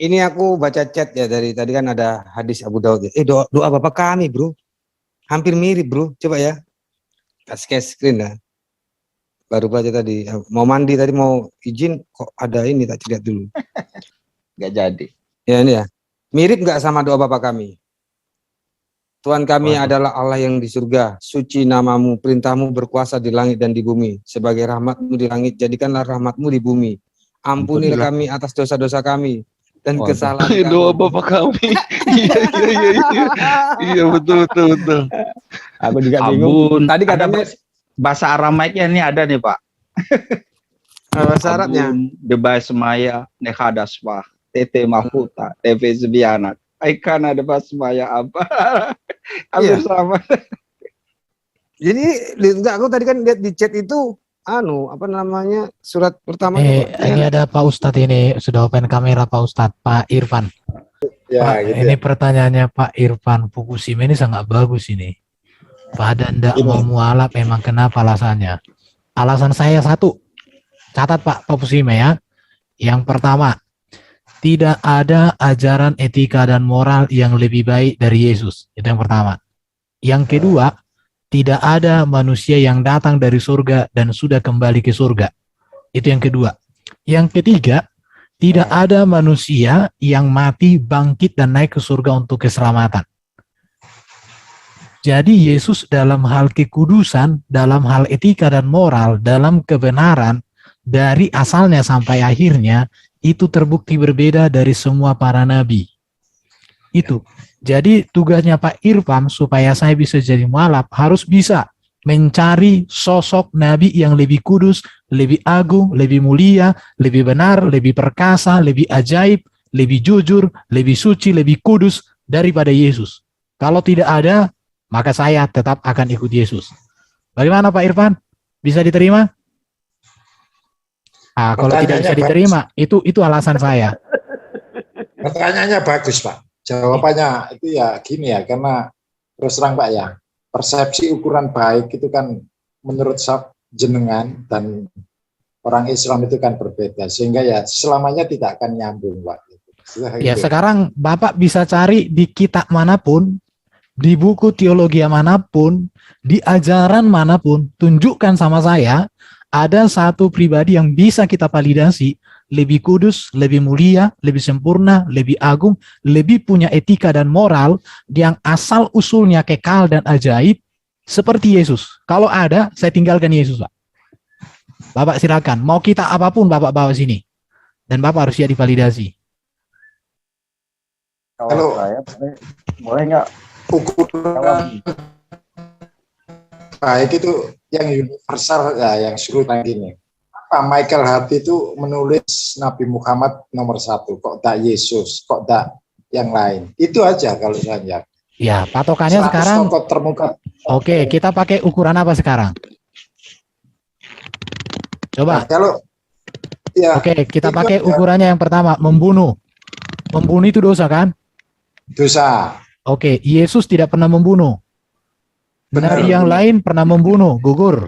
Ini aku baca chat ya dari tadi kan ada hadis Abu Daud. Doa Bapak kami, Bro. Hampir mirip, Bro. Coba ya. Kasih screen lah. Baru baca tadi. Mau mandi tadi mau izin kok ada ini tak lihat dulu. Nggak jadi. Ya ini ya. Mirip nggak sama doa Bapak kami? Tuhan kami Waduh. adalah Allah yang di surga, suci namamu, perintahmu berkuasa di langit dan di bumi. Sebagai rahmatmu di langit, jadikanlah rahmatmu di bumi. Ampunilah kami atas dosa-dosa kami dan kesalahan kami. Doa Bapak kami. Iya. Iya betul. Aku juga bingung. Tadi katanya bahasa Aramaiknya ini ada nih Pak. Syaratnya. Bebas semaya nekadaswah, tete mahuta, tv sebianak. Ikan ada pas semaya apa? Hampir sama. Jadi enggak, aku tadi kan lihat di chat itu surat pertama ini ada Pak Ustadz, ini sudah open kamera Pak Ustadz, Pak Irfan. Ya, Pak, gitu ini pertanyaannya Pak Irfan Fukushima ini sangat bagus ini. Pada ndak mau mualaf memang kenapa alasannya? Alasan saya satu, catat Pak Fukushima ya. Yang pertama, tidak ada ajaran etika dan moral yang lebih baik dari Yesus. Itu yang pertama. Yang kedua, tidak ada manusia yang datang dari surga dan sudah kembali ke surga. Itu yang kedua. Yang ketiga, tidak ada manusia yang mati, bangkit, dan naik ke surga untuk keselamatan. Jadi Yesus dalam hal kekudusan, dalam hal etika dan moral, dalam kebenaran, dari asalnya sampai akhirnya, itu terbukti berbeda dari semua para nabi. Itu. Jadi tugasnya Pak Irfan supaya saya bisa jadi mualaf harus bisa mencari sosok nabi yang lebih kudus, lebih agung, lebih mulia, lebih benar, lebih perkasa, lebih ajaib, lebih jujur, lebih suci, lebih kudus daripada Yesus. Kalau tidak ada, maka saya tetap akan ikut Yesus. Bagaimana Pak Irfan? Bisa diterima? Kalau tidak bisa diterima, itu alasan saya. Pertanyaannya bagus Pak. Jawabannya itu ya gini ya, karena terus terang Pak ya, persepsi ukuran baik itu kan menurut jenengan dan orang Islam itu kan berbeda, sehingga ya selamanya tidak akan nyambung Pak. Ya sekarang Bapak bisa cari di kitab manapun, di buku teologi manapun, di ajaran manapun, tunjukkan sama saya ada satu pribadi yang bisa kita validasi lebih kudus, lebih mulia, lebih sempurna, lebih agung, lebih punya etika dan moral yang asal usulnya kekal dan ajaib seperti Yesus. Kalau ada, saya tinggalkan Yesus, Pak. Bapak silakan, mau kita apapun Bapak bawa sini. Dan Bapak harus siap divalidasi. Kalau saya boleh nggak ukuran baik itu yang universal ya, yang suruh gini. Pak Michael Hart itu menulis Nabi Muhammad nomor 1, kok tak Yesus, kok tak yang lain. Itu aja kalau saya. Ya, patokannya sekarang. Termuka. Oke, kita pakai ukuran apa sekarang? Coba. Nah, kalau ya. Oke, kita pakai ukurannya yang pertama, membunuh. Membunuh itu dosa kan? Dosa. Oke, Yesus tidak pernah membunuh. Benar, yang lain pernah membunuh, gugur.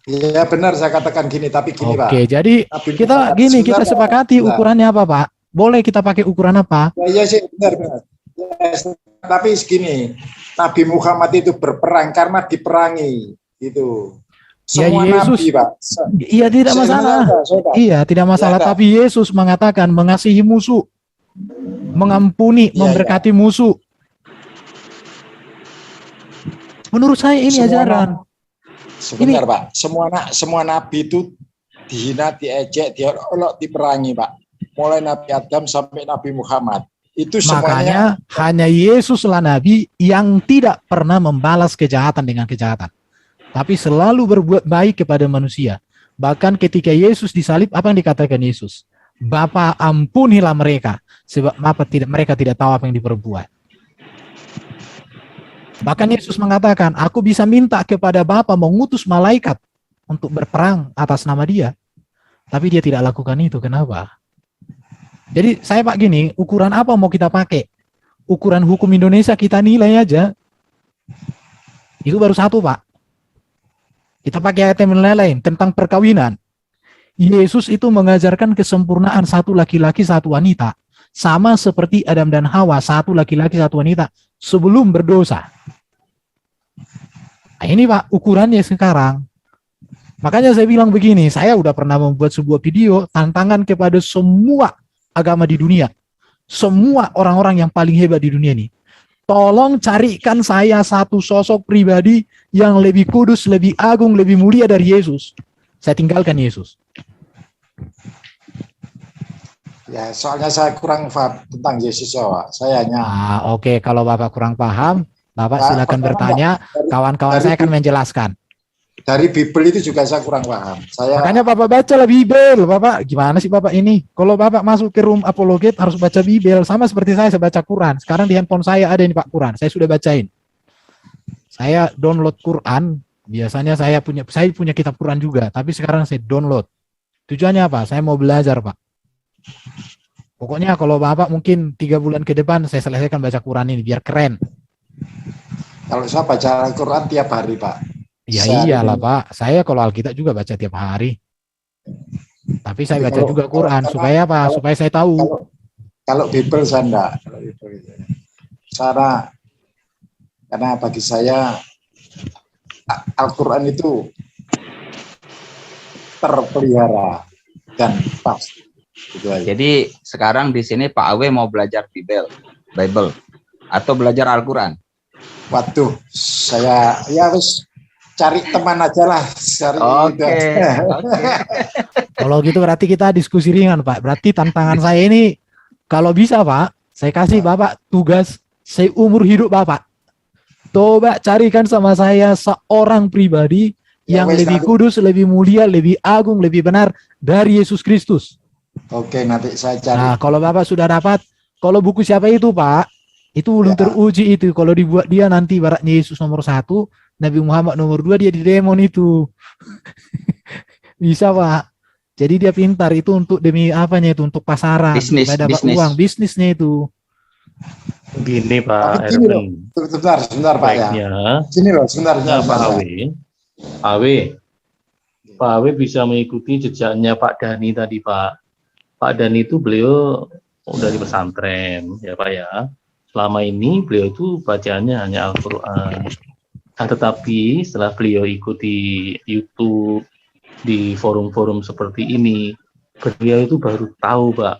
Ya benar saya katakan gini, tapi gini Pak. Oke, jadi kita gini, kita sepakati ukurannya apa Pak? Boleh kita pakai ukuran apa? Ya sih benar. Ya, tapi segini, Nabi Muhammad itu berperang karena diperangi, gitu. Semua ya, Yesus, Nabi Pak. Iya tidak masalah. Iya tidak masalah. Ya, tapi Yesus mengatakan mengasihi musuh, mengampuni, memberkati musuh. Menurut saya ini ajaran. Sebentar Pak, semua nabi itu dihina, diejek, diolok, diperangi Pak. Mulai Nabi Adam sampai Nabi Muhammad. Itu makanya hanya Yesuslah nabi yang tidak pernah membalas kejahatan dengan kejahatan, tapi selalu berbuat baik kepada manusia. Bahkan ketika Yesus disalib, apa yang dikatakan Yesus? Bapa, ampunilah mereka, sebab mereka tidak tahu apa yang diperbuat. Bahkan Yesus mengatakan, aku bisa minta kepada Bapa mengutus malaikat untuk berperang atas nama dia. Tapi dia tidak lakukan itu. Kenapa? Jadi saya Pak gini, ukuran apa mau kita pakai? Ukuran hukum Indonesia kita nilai aja. Itu baru satu Pak. Kita pakai ayat yang lain tentang perkawinan. Yesus itu mengajarkan kesempurnaan satu laki-laki, satu wanita. sama seperti Adam dan Hawa, satu laki-laki satu wanita sebelum berdosa. Nah, ini Pak ukurannya sekarang. Makanya saya bilang begini, saya udah pernah membuat sebuah video tantangan kepada semua agama di dunia, semua orang-orang yang paling hebat di dunia ini. Tolong carikan saya satu sosok pribadi yang lebih kudus, lebih agung, lebih mulia dari Yesus. Saya tinggalkan Yesus. Ya, soalnya saya kurang paham tentang Yesus ya, Pak. Saya hanya Oke. Kalau Bapak kurang paham, Bapak Pak, silakan pertama, bertanya. Kawan-kawan saya akan menjelaskan. dari Bible itu juga saya kurang paham. Makanya Bapak baca lah Bible. Bapak gimana sih Bapak ini? Kalau Bapak masuk ke room apologet harus baca Bible. Sama seperti saya baca Quran. Sekarang di handphone saya ada ini Pak Quran. Saya sudah bacain. Saya download Quran. Biasanya saya punya kitab Quran juga. Tapi sekarang saya download. Tujuannya apa? Saya mau belajar Pak. Pokoknya kalau Bapak mungkin 3 bulan ke depan saya selesaikan baca Quran ini biar keren. Kalau saya baca Al-Quran tiap hari, Pak. Ya Sehari iyalah ini. Pak. Saya kalau Alkitab juga baca tiap hari. Tapi saya baca Kalau- juga Quran kalau- supaya apa? kalau- Supaya saya tahu. Kalau Bible saya enggak. Kalau Bible itu. Karena bagi saya Al-Quran itu terpelihara dan pasti. Gitu aja. Jadi sekarang di sini Pak Awe mau belajar Bible atau belajar Al-Quran. Waduh, saya ya wis cari teman aja lah. Cari Oke. itu aja. Kalau gitu berarti kita diskusi ringan Pak. Berarti tantangan saya ini kalau bisa Pak, saya kasih Bapak tugas seumur hidup Bapak. Coba carikan sama saya seorang pribadi Ya, yang wes, lebih nanti- kudus, lebih mulia, lebih agung, lebih benar dari Yesus Kristus. Oke, nanti saya cari. Nah, kalau Bapak sudah dapat, kalau buku siapa itu Pak, itu belum Ya. teruji itu. Kalau dibuat dia nanti baratnya Yesus nomor 1, Nabi Muhammad nomor 2, dia di demon itu. Bisa Pak. Jadi dia pintar itu untuk demi apanya itu, untuk pasaran, Bisnis, supaya dapat bisnis. uang, bisnisnya itu. Gini Pak Tapi gini loh, Erwin, sebentar Pak ya. baiknya Sini loh, sebentar. Pak Awe bisa mengikuti jejaknya Pak Dhani tadi Pak. Pak Dhani itu beliau dari pesantren ya Pak ya. Selama ini beliau itu bacaannya hanya Al-Quran. Nah, tetapi setelah beliau ikuti YouTube di forum-forum seperti ini, beliau itu baru tahu Pak,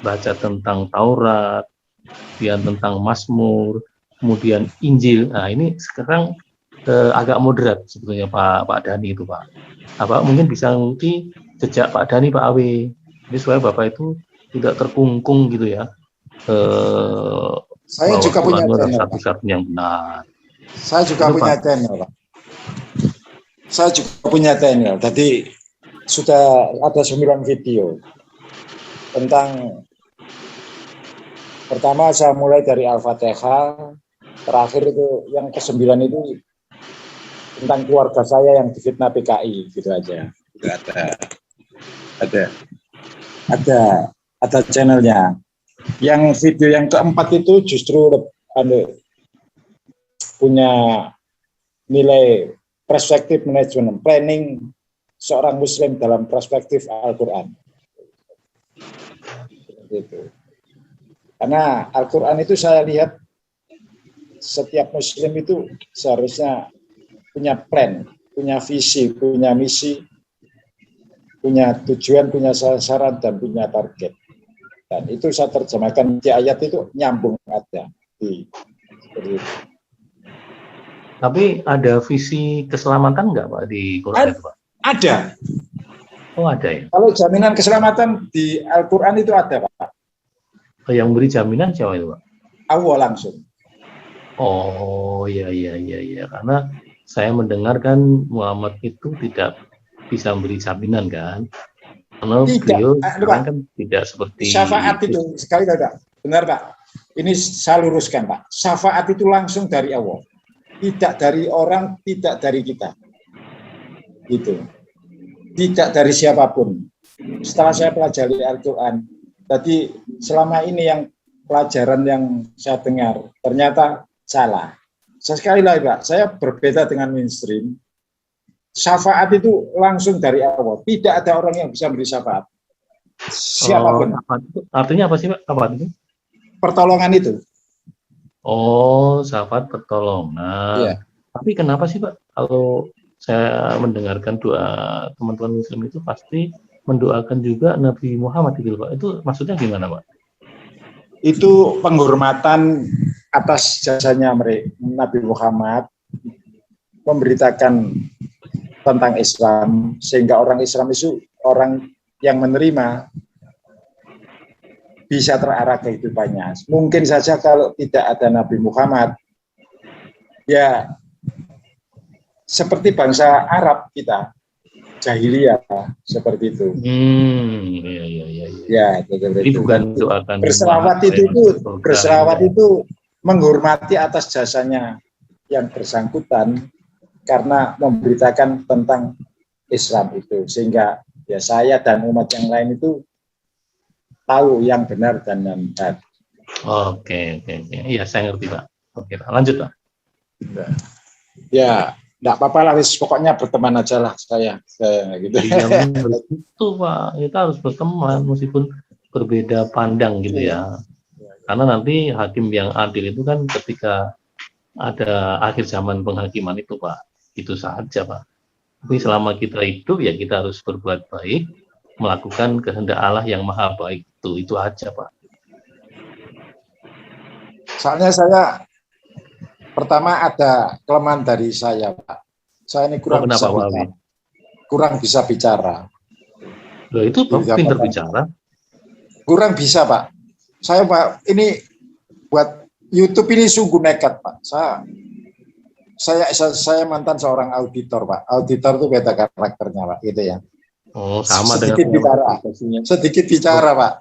baca tentang Taurat, kemudian tentang Mazmur, kemudian Injil. Nah ini sekarang agak moderat sebetulnya Pak Dhani itu Pak. Apa mungkin bisa mengikuti jejak Pak Dhani Pak Awe. Jadi supaya Bapak itu tidak terkungkung gitu ya. Saya bahwa juga punya Tuhan adalah channel, Pak. satu-satunya yang benar. Saya juga Apa? punya channel, Pak. Saya juga punya channel. Jadi sudah ada 9 video tentang, pertama saya mulai dari Al-Fatihah, terakhir itu yang ke-9 itu tentang keluarga saya yang difitnah PKI, gitu aja. Itu ada channelnya. Yang video yang keempat itu justru punya nilai perspektif manajemen, planning seorang Muslim dalam perspektif Al-Quran. Gitu. Karena Al-Quran itu saya lihat setiap Muslim itu seharusnya punya plan, punya visi, punya misi, punya tujuan, punya sasaran, dan punya target. Dan itu saya terjemahkan di ayat itu nyambung aja. Seperti itu. Tapi ada visi keselamatan nggak Pak di Quran itu Pak? Ada. Oh ada ya. Kalau jaminan keselamatan di Al-Quran itu ada, Pak. Yang beri jaminan siapa itu Pak? Allah langsung. Oh iya. Karena saya mendengarkan Muhammad itu tidak bisa memberi jaminan kan. Karena Tidak. beliau Pak. sekarang kan tidak seperti Syafaat itu, sekali Pak. Benar Pak. Ini saya luruskan Pak. Syafaat itu langsung dari Allah. Tidak dari orang, tidak dari kita. Gitu. Tidak dari siapapun. Setelah saya pelajari Al-Quran, tadi selama ini yang pelajaran yang saya dengar, ternyata salah. Sekali lagi Pak, saya berbeda dengan mainstream. Syafaat itu langsung dari Allah. Tidak ada orang yang bisa beri syafaat. siapapun. Artinya apa sih Pak? Apa itu? Pertolongan itu. Oh, syafaat pertolongan. Iya. Tapi kenapa sih Pak? Kalau saya mendengarkan doa teman-teman Muslim itu pasti mendoakan juga Nabi Muhammad gitu Pak. Itu maksudnya gimana Pak? Itu penghormatan atas jasanya Nabi Muhammad, memberitakan tentang Islam, sehingga orang Islam itu orang yang menerima bisa terarah kehidupannya. Mungkin saja kalau tidak ada Nabi Muhammad, ya seperti bangsa Arab kita, jahiliyah seperti itu. Iya. Ya, Jadi bukan doakan berselawat itu menghormati atas jasanya yang bersangkutan karena memberitakan tentang Islam itu, sehingga ya saya dan umat yang lain itu tahu yang benar dan yang benar. Oke. Iya, saya ngerti Pak. Oke, Pak. Lanjut Pak. Ya, enggak apa-apa lah, pokoknya berteman aja lah saya gitu. Iya, itu Pak, kita harus berteman meskipun berbeda pandang gitu ya. Karena nanti hakim yang adil itu kan ketika ada akhir zaman penghakiman itu Pak, itu saja Pak. Tapi selama kita hidup ya kita harus berbuat baik, melakukan kehendak Allah yang maha baik, itu aja Pak. Soalnya saya pertama ada kelemahan dari saya Pak. Saya ini kurang bisa bicara. Loh, itu Bapak pinter bicara. Kurang bisa Pak. Saya Pak ini buat YouTube ini sungguh nekat Pak. Saya mantan seorang auditor Pak. Auditor itu beda karakternya Pak, gitu ya. Oh, sama sedikit dengan bicara. Sedikit bicara Pak.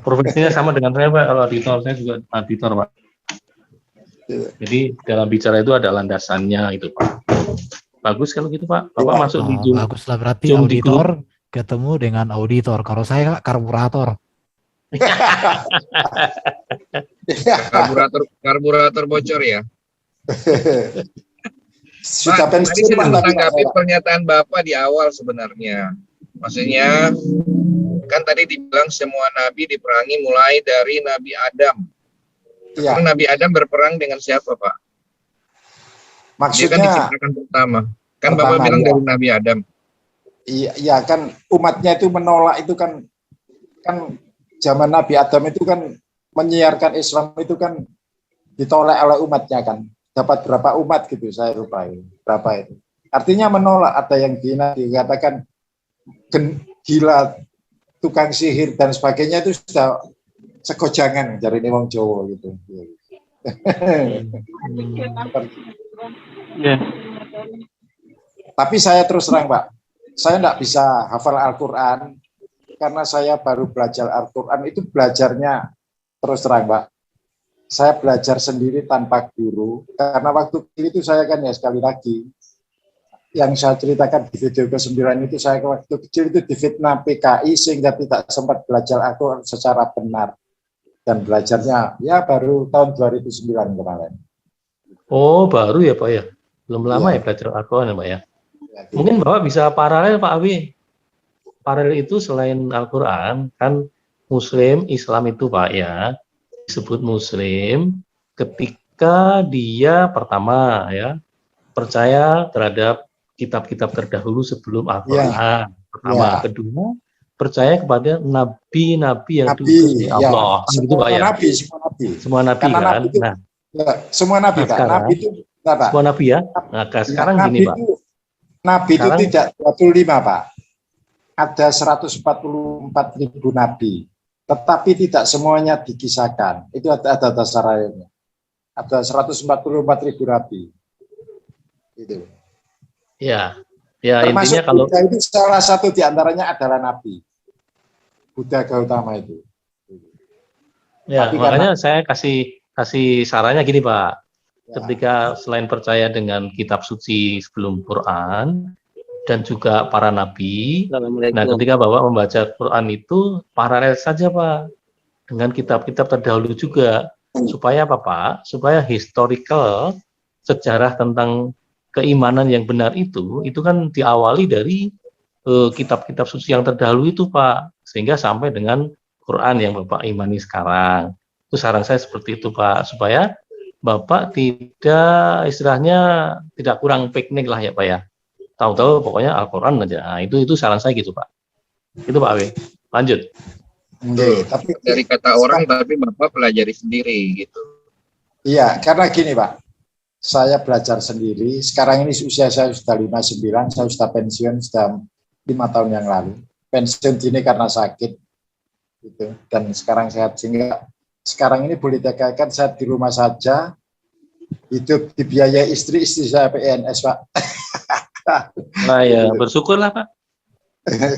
Profesinya sama dengan saya Pak. Kalau auditor saya juga auditor Pak. Jadi dalam bicara itu ada landasannya itu Pak. Bagus kalau gitu Pak. Bapak masuk di Zoom. Bagus lah, berarti auditor ketemu dengan auditor. Kalau saya karburator. Karburator bocor ya. Sudah Pak, tadi pensiun saya menanggapi pernyataan Bapak di awal sebenarnya. Maksudnya kan tadi dibilang semua nabi diperangi mulai dari Nabi Adam. Ya. Karena Nabi Adam berperang dengan siapa Pak? Maksudnya dia kan diciptakan pertama. Kan Bapak bilang dari Nabi Adam. Iya kan umatnya itu menolak itu kan zaman Nabi Adam itu kan menyiarkan Islam itu kan ditolak oleh umatnya kan. Dapat berapa umat gitu saya lupa berapa itu. Artinya menolak, ada yang dikatakan gila, tukang sihir dan sebagainya, itu sudah segojangan dari wong Jawa gitu. Tapi saya terus terang Pak, saya tidak bisa hafal Al-Quran karena saya baru belajar Al-Quran itu belajarnya terus terang Pak. Saya belajar sendiri tanpa guru, karena waktu itu saya kan ya sekali lagi, yang saya ceritakan di video ke-9 itu, saya waktu kecil itu difitnah PKI sehingga tidak sempat belajar Al-Quran secara benar. Dan belajarnya ya baru tahun 2009 kemarin. Oh baru ya Pak ya? Belum lama ya belajar Al-Quran ya Pak ya? Mungkin Bapak bisa paralel Pak Abi. Paralel itu selain Al-Quran, kan Muslim, Islam itu Pak ya, disebut Muslim ketika dia pertama ya percaya terhadap kitab-kitab terdahulu sebelum Al-Quran. Pertama, kedua percaya kepada nabi-nabi yang diutus oleh Allah. Gitu Pak ya. Semua nabi kan. Nabi itu, semua nabi Pak. Nabi itu semua nabi ya. Nah, sekarang gini Pak. Nabi itu tidak 25 Pak. Ada 144.000 nabi. Tetapi tidak semuanya dikisahkan. Itu ada dasar ayatnya. Ada 144.000 nabi. Itu. Ya, ya termasuk intinya kalau Buddha itu salah satu diantaranya adalah nabi. Buddha Gautama itu. Ya, tapi makanya saya kasih sarannya gini Pak. Ketika selain percaya dengan kitab suci sebelum Quran dan juga para nabi, nah ketika Bapak membaca Quran itu paralel saja Pak dengan kitab-kitab terdahulu juga, supaya apa Pak? Supaya historical sejarah tentang keimanan yang benar itu kan diawali dari kitab-kitab suci yang terdahulu itu Pak, sehingga sampai dengan Quran yang Bapak imani sekarang. Itu saran saya seperti itu Pak, supaya Bapak tidak istilahnya tidak kurang piknik lah ya Pak ya. Tahu-tahu pokoknya Al-Quran aja. Nah, itu saran saya gitu Pak. Itu Pak Awe. Lanjut. Oke, tapi Dari kata orang tapi Bapak pelajari sendiri gitu. iya, karena gini Pak, saya belajar sendiri. Sekarang ini usia saya sudah 59, saya sudah pensiun sudah 5 tahun yang lalu. Pensiun ini karena sakit, gitu. Dan sekarang sehat, sehingga sekarang ini boleh dikatakan saya di rumah saja, hidup dibiayai istri saya PNS Pak. Nah ya, bersyukurlah Pak.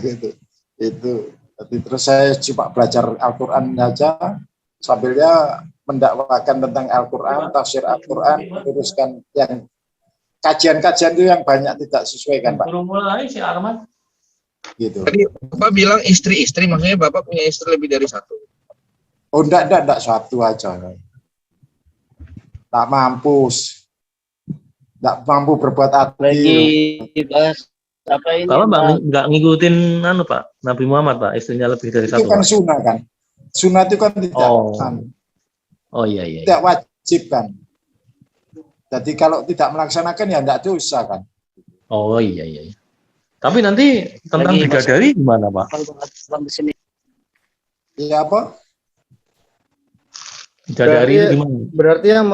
Gitu. Itu. Jadi terus saya cuma belajar Al-Quran saja, sambilnya mendakwakan tentang Al-Quran, tafsir Al-Quran, meluruskan yang kajian-kajian itu yang banyak tidak sesuai kan Pak. Mulai si Arman. Gitu. Tadi Bapak bilang istri-istri, maksudnya Bapak punya istri lebih dari satu. Oh enggak satu aja. Tak mampu. Enggak mampu berbuat adil. Lagi bahas apa ini? Bapak Pak? nggak ngikutin Pak Nabi Muhammad Pak, istrinya lebih dari Itu satu. kan Pak. sunnah kan. Sunnah itu kan tidak, Oh iya iya. tidak wajib kan. Jadi kalau tidak melaksanakan ya enggak dosa kan. Oh iya iya. Tapi nanti tentang Lagi bidadari gimana Pak? Bang di sini. Iya apa? Bidadari itu gimana? Berarti yang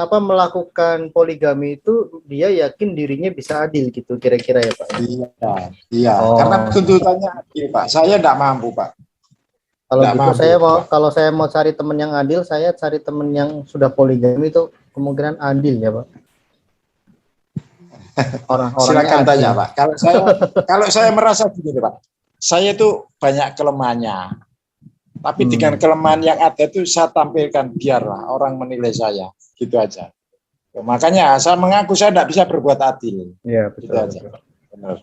melakukan poligami itu dia yakin dirinya bisa adil gitu kira-kira ya Pak. Iya. Oh. Karena tuntutannya adil Pak. Saya enggak mampu Pak. Kalau Nggak gitu mampu, kalau saya mau cari teman yang adil, saya cari teman yang sudah poligami itu kemungkinan adil ya Pak. Orang-orangnya Silakan adil. tanya Pak. Kalau saya merasa begini Pak, saya itu banyak kelemahannya. Tapi dengan kelemahan yang ada itu saya tampilkan, biarlah orang menilai saya, gitu aja. Makanya saya mengaku saya tidak bisa berbuat adil. Iya Gitu betul. aja. Benar.